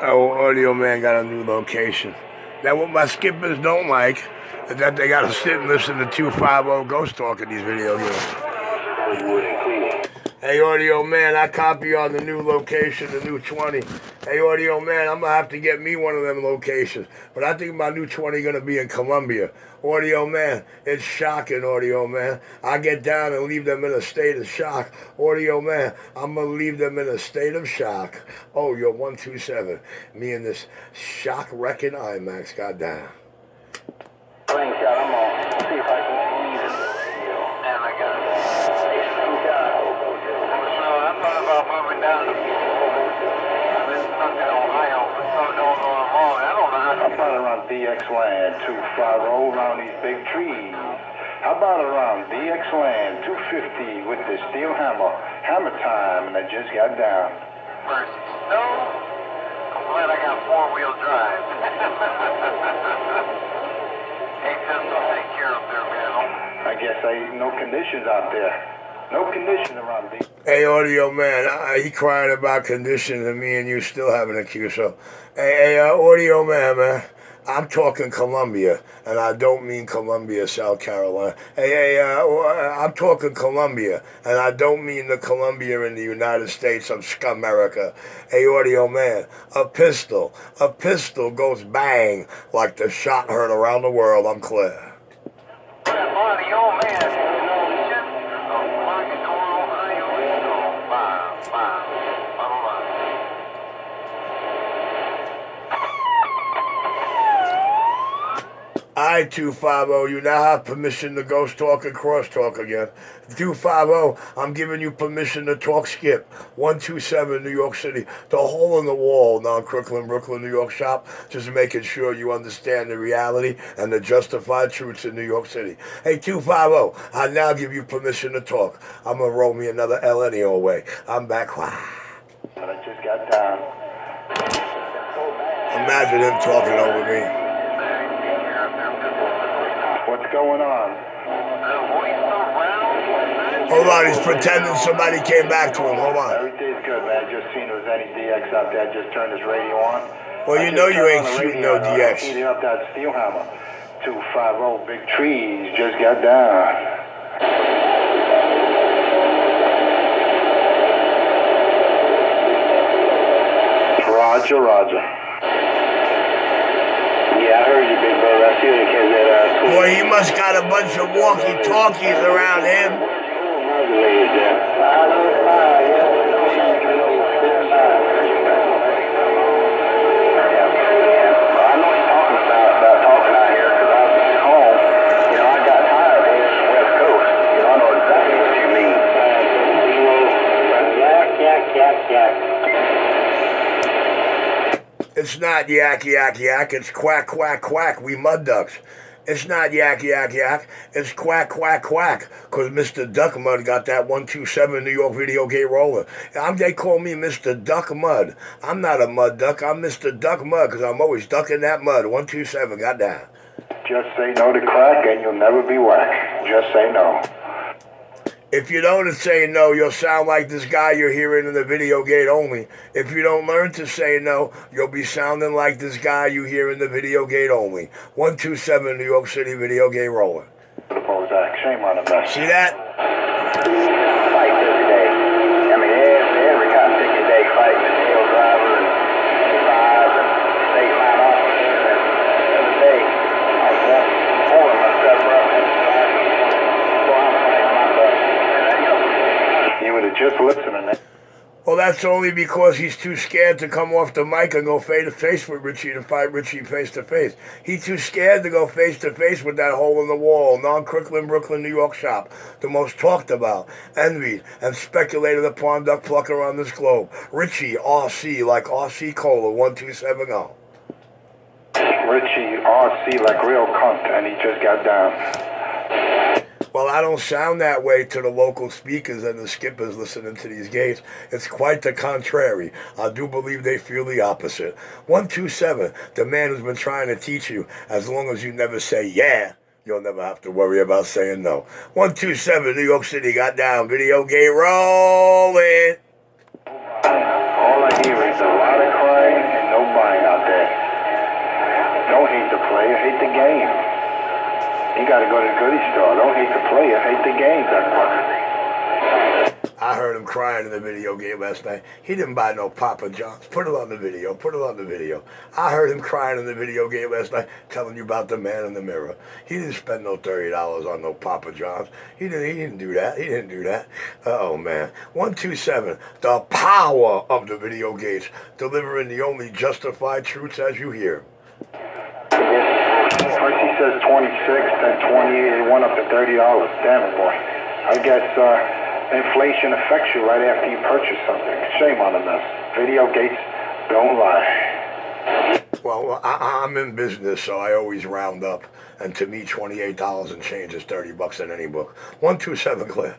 Oh, Audio Man got a new location. Now, what my skippers don't like is that they got to sit and listen to 250 Ghost Talk in these video games. Hey, Audio Man, I copy on the new location, the new 20. Hey, Audio Man, I'm going to have to get me one of them locations. But I think my new 20 going to be in Colombia. Audio Man, it's shocking, Audio Man. I get down and leave them in a state of shock. Audio Man, I'm going to leave them in a state of shock. Oh, you're 127. Me and this shock-wrecking IMAX got down. Slingshot, I'm on. See if I can ease it. And I got it. So I thought about moving down to I've been stuck in Ohio for so don't know I'm wrong. I don't know how to. How about around DX Land 250 around these big trees? How about around DX Land 250 with the steel hammer time, and I just got down. Mercy. No, I'm glad I got four-wheel drive. Hey, just don't take care of there, man. I guess no conditions out there. No conditions around these. Hey, Audio Man, he crying about conditions and me and you still having a QSO. Hey, Audio Man, I'm talking Colombia, and I don't mean Columbia, South Carolina. Hey, I'm talking Colombia, and I don't mean the Columbia in the United States of Scumerica. Hey, Audio Man, a pistol goes bang like the shot heard around the world. I'm clear. Audio Man. I 250, you now have permission to ghost talk and cross talk again. 250, I'm giving you permission to talk skip. 127 New York City, the hole in the wall, non-Crooklyn, Brooklyn, New York shop, just making sure you understand the reality and the justified truths in New York City. Hey, 250, I now give you permission to talk. I'm gonna roll me another L anyway. I'm back. I just got down. Imagine him talking over me. What's going on? Hold on, he's pretending somebody came back to him. Hold on. Everything's good, man. Just seen there was any DX out there. Just turned his radio on. Well, you know you ain't shooting no DX. Heating up that steel hammer. 250 big trees just got down. Roger, roger. Yeah, I heard you, big brother. I see what you came there. Boy, he must got a bunch of walkie-talkies around him. It's not yak, yak, yak. It's quack, quack, quack. We mud ducks. It's not yak, yak, yak. It's quack, quack, quack. Because Mr. Duck Mud got that 127 New York video game roller. They call me Mr. Duck Mud. I'm not a mud duck. I'm Mr. Duck Mud because I'm always ducking that mud. 127, got that. Just say no to crack and you'll never be whack. Just say no. If you don't say no, you'll sound like this guy you're hearing in the video gate only. If you don't learn to say no, you'll be sounding like this guy you hear in the video gate only. 127 New York City video game roller. Shame on him, man. See that? Fight every day. I mean, every kind of 60-day fight with tail driver and 5 and state line officer. And the other day, I was pulling myself up and so I'm fighting myself. You would have just listened. Well, that's only because he's too scared to come off the mic and go face-to-face with Richie to fight Richie face-to-face. He's too scared to go face-to-face with that hole in the wall, non-Crooklyn, Brooklyn, New York shop, the most talked about, envied, and speculated upon duck plucker on this globe. Richie, RC, like RC Cola, 1270. Richie, RC, like real cunt, and he just got down. Well, I don't sound that way to the local speakers and the skippers listening to these gates. It's quite the contrary. I do believe they feel the opposite. 127, the man who's been trying to teach you, as long as you never say yeah, you'll never have to worry about saying no. 127, New York City got down. Video game rolling. All I hear is a lot of crying and no the game. You got to go to the goodie store. Don't hate the player, hate the game, that fucker. I heard him crying in the video game last night. He didn't buy no Papa John's. Put it on the video. Put it on the video. I heard him crying in the video game last night, telling you about the man in the mirror. He didn't spend no $30 on no Papa John's. He didn't do that. He didn't do that. Oh, man. 127, the power of the video gates, delivering the only justified truths as you hear. First he says 26, then 28. It went up to $30. Damn it, boy. I guess, inflation affects you right after you purchase something. Shame on them. Video gates don't lie. Well, I'm in business, so I always round up. And to me, $28 and change is $30 in any book. 127, Claire.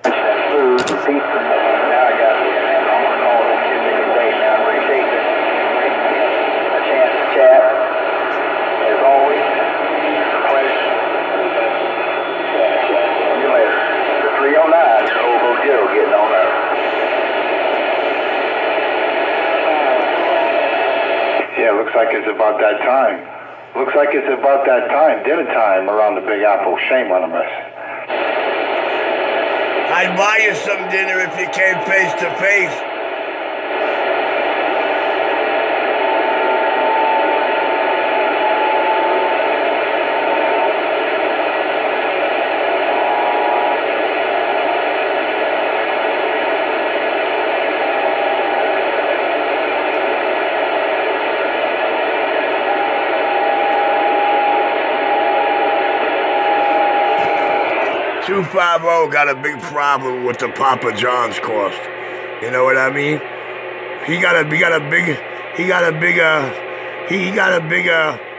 Food, pizza. Now I got it. I'm going to call it a day now. I appreciate a chance to chat. As always, a pleasure. See you later. 309, Hobo Joe getting on up. Yeah, looks like it's about that time. Looks like it's about that time, dinner time around the Big Apple. Shame on us. I'd buy you some dinner if you came face to face. $250 got a big problem with the Papa John's cost. You know what I mean? He got a big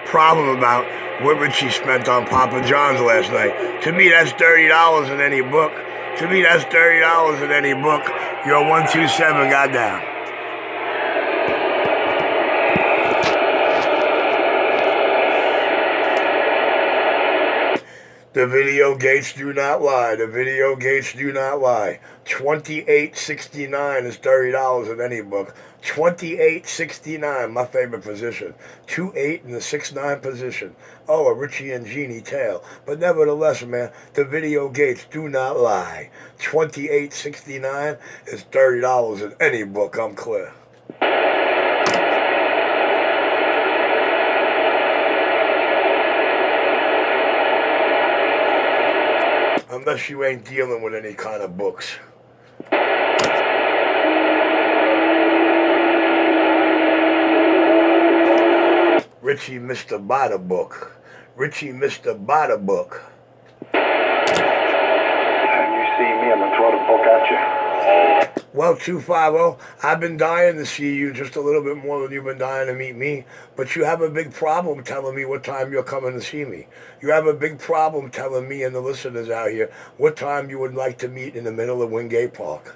problem about what Richie spent on Papa John's last night. To me, that's $30 in any book. To me, that's $30 in any book. You're 127, goddamn. The video gates do not lie. The video gates do not lie. $28.69 is $30 in any book. $28.69, my favorite position. 2-8 in the 6-9 position. Oh, a Richie and Jeannie tale. But nevertheless, man, the video gates do not lie. $28.69 is $30 in any book. I'm clear. Unless you ain't dealing with any kind of books. Richie Mr. Buy the book. Richie Mr. Buy the book. You see me, I'm going to throw the book at you. Well, 250, I've been dying to see you just a little bit more than you've been dying to meet me, but you have a big problem telling me what time you're coming to see me. You have a big problem telling me and the listeners out here what time you would like to meet in the middle of Wingate Park.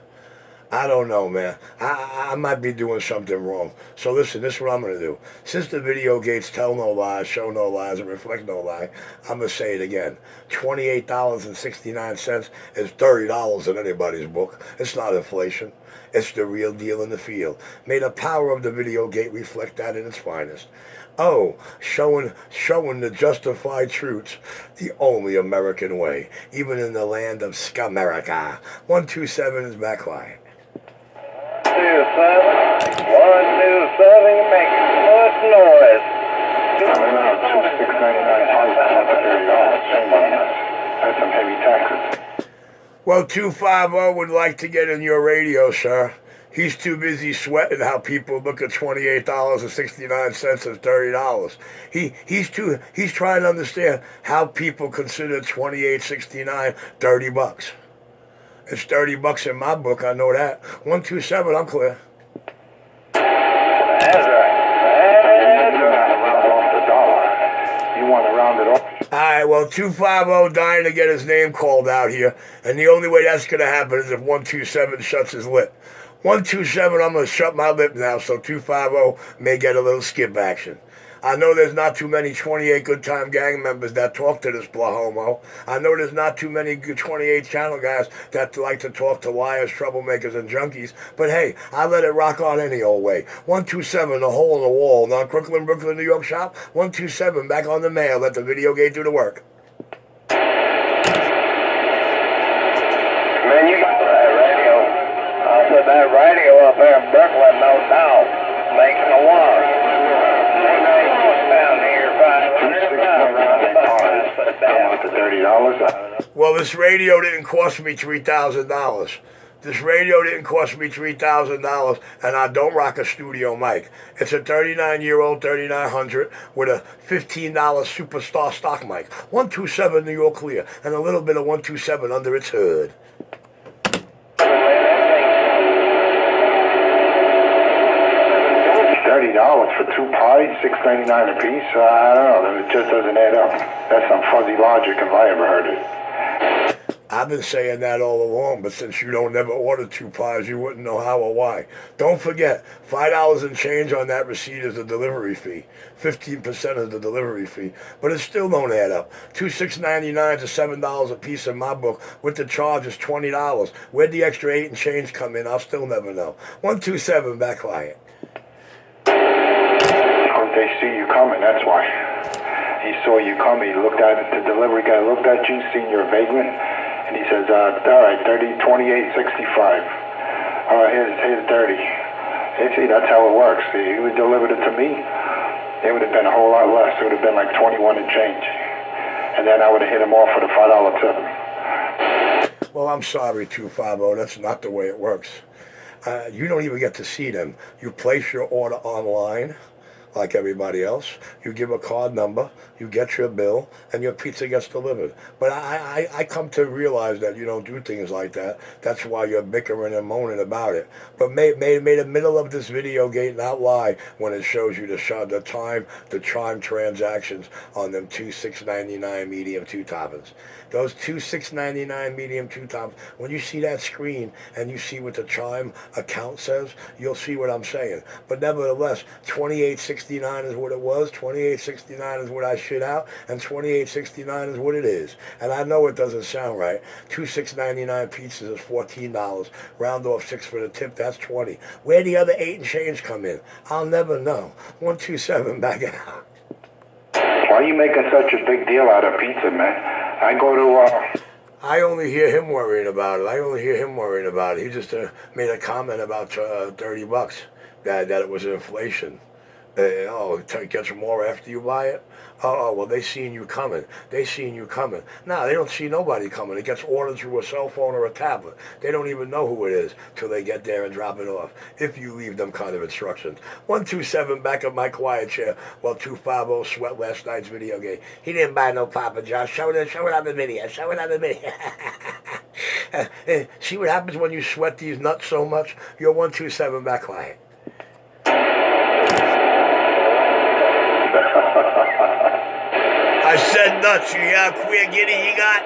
I don't know, man. I might be doing something wrong. So listen, this is what I'm going to do. Since the video gates tell no lies, show no lies, and reflect no lie, I'm going to say it again. $28.69 is $30 in anybody's book. It's not inflation. It's the real deal in the field. May the power of the video gate reflect that in its finest. Oh, showing the justified truths the only American way, even in the land of Scamerica. 127 is back quiet. 127, you make much noise. That's some heavy taxes. Well, 250 would like to get in your radio, sir. He's too busy sweating how people look at $28.69 as $30. He's trying to understand how people consider $28.69 $30. It's $30 in my book, I know that. 127, I'm clear. That's right. Round off the dollar. You want to round it off? All right, well, 250 dying to get his name called out here, and the only way that's going to happen is if 127 shuts his lip. 127, I'm going to shut my lip now, so 250 may get a little skip action. I know there's not too many 28 Good Time Gang members that talk to this Blahomo. I know there's not too many good 28 channel guys that like to talk to liars, troublemakers, and junkies. But hey, I let it rock on any old way. 127, the hole in the wall. Not Brooklyn, New York shop. 127, back on the mail. Let the video gate do the work. Man, you got that radio. I said that radio up there in Brooklyn, no doubt, making a war. Down here, $30. Well, this radio didn't cost me $3,000. This radio didn't cost me $3,000, and I don't rock a studio mic. It's a 39-year-old 3900 with a $15 Superstar stock mic. 127 New York clear, and a little bit of 127 under its hood. $30 for 2 pies, $6.99 a piece. I don't know. It just doesn't add up. That's some fuzzy logic if I ever heard it. I've been saying that all along, but since you don't never order 2 pies, you wouldn't know how or why. Don't forget, $5 and change on that receipt is the delivery fee. 15% is the delivery fee. But it still don't add up. $6.99 to $7 a piece in my book. With the charge is $20. Where'd the extra 8 and change come in? I'll still never know. 127, back quiet. They see you coming, that's why. He saw you coming, he looked at it, the delivery guy looked at you, seen your vagrant, and he says, all right, 30, 28, 65. All right, here's 30. You see, that's how it works. He would deliver it to me, it would have been a whole lot less. It would have been like 21 and change. And then I would have hit him off with a $5 tip. Well, I'm sorry, 250, that's not the way it works. You don't even get to see them. You place your order online, like everybody else. You give a card number, you get your bill, and your pizza gets delivered. But I come to realize that you don't do things like that. That's why you're bickering and moaning about it. But may the middle of this video gate not lie when it shows you the chime transactions on them 2 $6.99 medium 2-toppers. Those 2 $6.99 medium 2-toppers, when you see that screen and you see what the chime account says, you'll see what I'm saying. But nevertheless, $28.69 is what it was, $28.69 is what I shit out, and $28.69 is what it is. And I know it doesn't sound right. 2 $6.99 pizzas is $14. Round off 6 for the tip, that's 20. Where the other 8 and change come in? I'll never know. 127, back out. Why are you making such a big deal out of pizza, man? I go to, I only hear him worrying about it. He just made a comment about $30, that it was inflation. It gets more after you buy it. Well, they seen you coming. No, they don't see nobody coming. It gets ordered through a cell phone or a tablet. They don't even know who it is till they get there and drop it off, if you leave them kind of instructions. 127, back of my quiet chair, while 250 sweat last night's video game. He didn't buy no Papa John's. Show it on the video. See what happens when you sweat these nuts so much? You're 127, back quiet. I said nuts. You hear how queer giddy he got?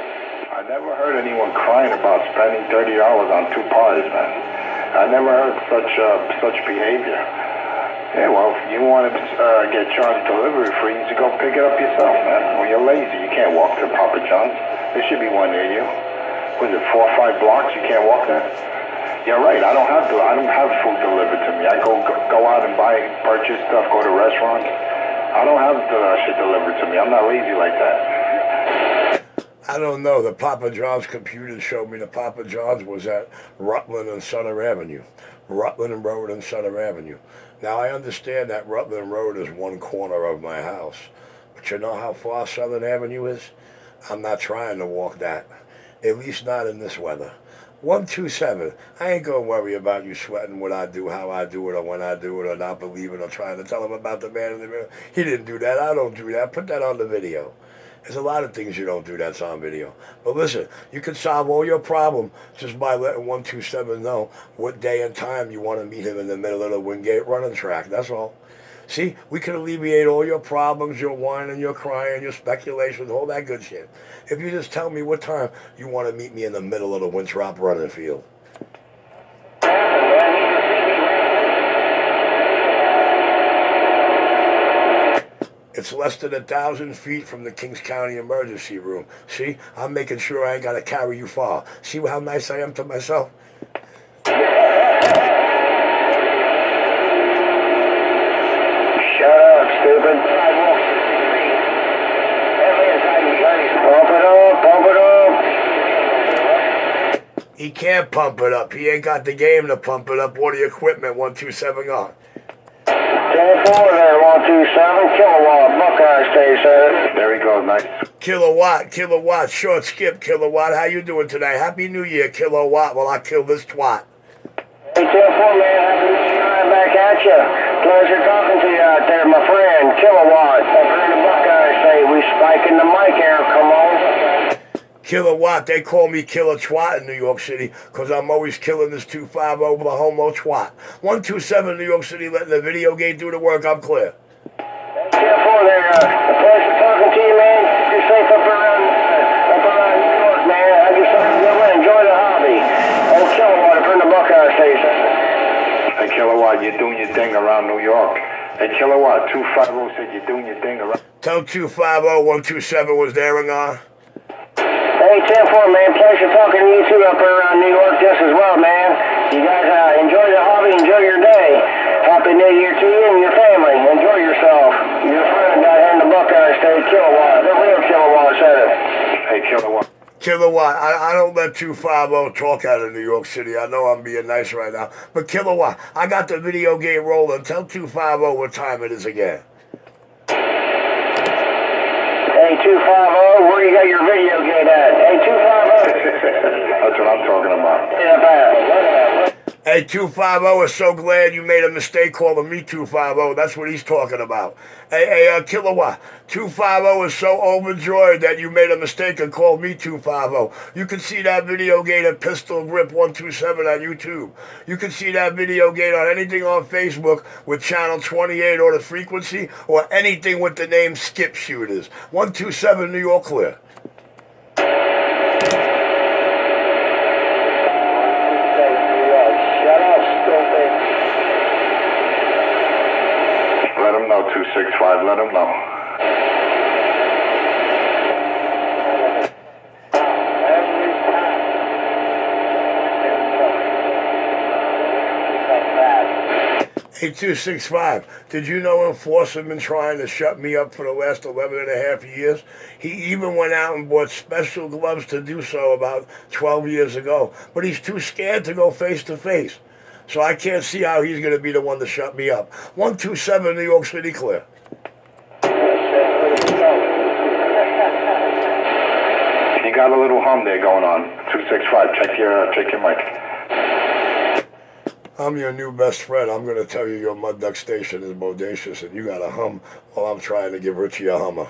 I never heard anyone crying about spending $30 on 2 pies, man. I never heard such behavior. Yeah, well, if you want to get charged delivery fees, you go pick it up yourself, man. Well, you're lazy. You can't walk to Papa John's. There should be one near you. Was it 4 or 5 blocks? You can't walk there. You're right. I don't have food delivered to me. I go out and purchase stuff, go to restaurants. I don't have the shit delivered to me. I'm not lazy like that. I don't know. The Papa John's computer showed me the Papa John's was at Rutland and Sutter Avenue. Rutland Road and Sutter Avenue. Now, I understand that Rutland Road is one corner of my house. But you know how far Southern Avenue is? I'm not trying to walk that. At least not in this weather. 127. I ain't gonna worry about you sweating what I do, how I do it, or when I do it, or not believing, or trying to tell him about the man in the mirror. He didn't do that. I don't do that. Put that on the video. There's a lot of things you don't do that's on video. But listen, you can solve all your problems just by letting 127 know what day and time you want to meet him in the middle of the Wingate running track. That's all. See, we can alleviate all your problems, your whining, your crying, your speculations, all that good shit. If you just tell me what time you want to meet me in the middle of the Winthrop running field. It's less than 1,000 feet from the Kings County emergency room. See, I'm making sure I ain't got to carry you far. See how nice I am to myself? Shut up, stupid. Pump it up, pump it up. He can't pump it up. He ain't got the game to pump it up or the equipment. 127 on. 10-4 there, 127, kilowatt, Buckeye station. There he goes, nice. Kilowatt, short skip, Kilowatt. How you doing today? Happy New Year, Kilowatt. Well, I kill this twat. Hey, 10-4, man, happy to be right back at you. Pleasure talking to you out there, my friend. Kilowatt, up here in the Buckeye state. We spiking the mic here, come on. Kilowatt, they call me Killer Twat in New York City because I'm always killing this 250 over the homo twat. 127 New York City, letting the video game do the work. I'm clear. 10-4 there, a pleasure talking to you, man. You're safe up around New York, man. I just enjoy the hobby. Oh, Kilowatt, up in the Buckeye station. Hey, Kilowatt, you're doing your thing around New York. Hey, Kilowatt, 250 said you're doing your thing around. Tell 250 127 was there and on. Hey, 10-4, man. Pleasure talking to you two up there around New York just as well, man. You guys enjoy the hobby, enjoy your day. Happy New Year to you and your family. Enjoy yourself. Your friend out here in the Buckeye State, Kilowatt. The real Kilowatt said it. Hey, Kilowatt. Kilowatt, I don't let 250 talk out of New York City. I know I'm being nice right now. But Kilowatt, I got the video game rolling. Tell 250 what time it is again. Hey, 250, where you got your video game at? Hey, 250. That's what I'm talking about. Yeah, Hey, 250 is so glad you made a mistake calling me 250. That's what he's talking about. Hey, Kilowatt, 250 is so overjoyed that you made a mistake and called me 250. You can see that video game at Pistol Grip 127 on YouTube. You can see that video game on anything on Facebook with channel 28 or the frequency or anything with the name Skip Shooters. 127 New York clear. Let him know, 265, let him know. Hey, 265, did you know enforcement been trying to shut me up for the last 11 and a half years? He even went out and bought special gloves to do so about 12 years ago, but he's too scared to go face to face. So I can't see how he's going to be the one to shut me up. 127 New York City clear. You got a little hum there going on. 265, check your mic. I'm your new best friend. I'm going to tell you your mud duck station is bodacious and you got a hum while I'm trying to give Richie a hummer.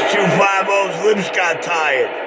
250's lips got tired.